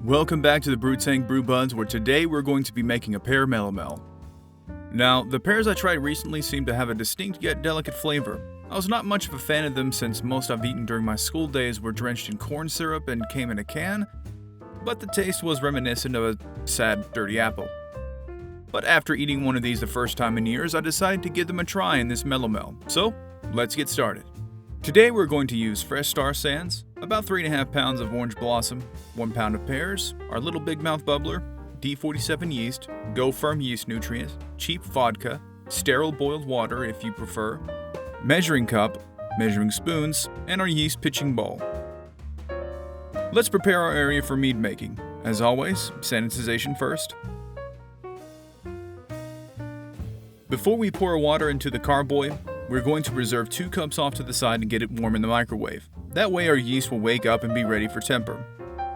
Welcome back to the Brewtank Brew Buds, where today we're going to be making a pear melomel. Now, the pears I tried recently seem to have a distinct yet delicate flavor. I was not much of a fan of them since most I've eaten during my school days were drenched in corn syrup and came in a can, but the taste was reminiscent of a sad, dirty apple. But after eating one of these the first time in years, I decided to give them a try in this melomel. So, let's get started. Today we're going to use fresh star sands, about 3.5 pounds of orange blossom, 1 pound of pears, our little big mouth bubbler, D47 yeast, Go Firm yeast nutrients, cheap vodka, sterile boiled water if you prefer, measuring cup, measuring spoons, and our yeast pitching bowl. Let's prepare our area for mead making. As always, sanitization first. Before we pour water into the carboy, we're going to reserve 2 cups off to the side and get it warm in the microwave. That way our yeast will wake up and be ready for temper.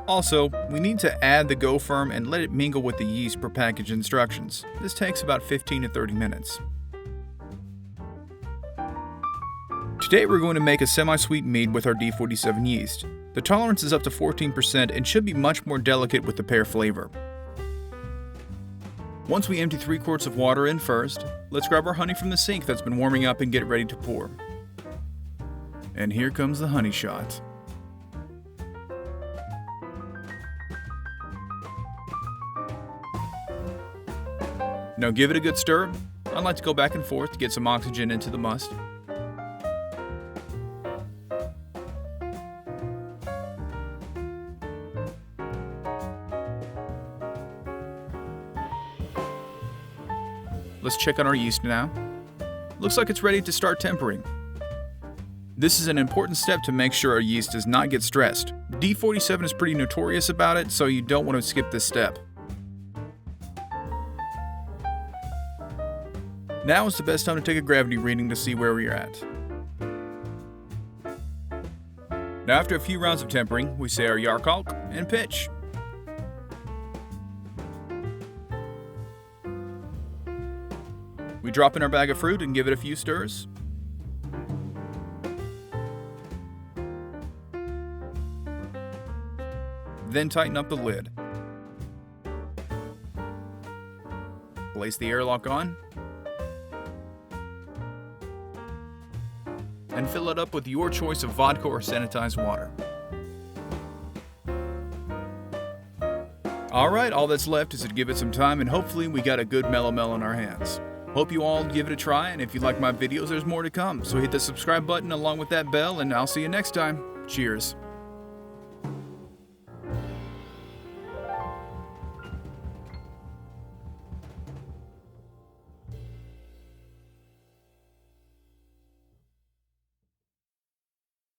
Also, we need to add the Go Firm and let it mingle with the yeast per package instructions. This takes about 15 to 30 minutes. Today we're going to make a semi-sweet mead with our D47 yeast. The tolerance is up to 14% and should be much more delicate with the pear flavor. Once we empty 3 quarts of water in first, let's grab our honey from the sink that's been warming up and get ready to pour. And here comes the honey shot. Now give it a good stir. I like to go back and forth to get some oxygen into the must. Let's check on our yeast now. Looks like it's ready to start tempering. This is an important step to make sure our yeast does not get stressed. D47 is pretty notorious about it, so you don't want to skip this step. Now is the best time to take a gravity reading to see where we're at. Now after a few rounds of tempering, we say our yarkalk and pitch. We drop in our bag of fruit and give it a few stirs. Then tighten up the lid. Place the airlock on. And fill it up with your choice of vodka or sanitized water. Alright, all that's left is to give it some time, and hopefully we got a good melomel in our hands. Hope you all give it a try, and if you like my videos, there's more to come. So hit the subscribe button along with that bell, and I'll see you next time. Cheers.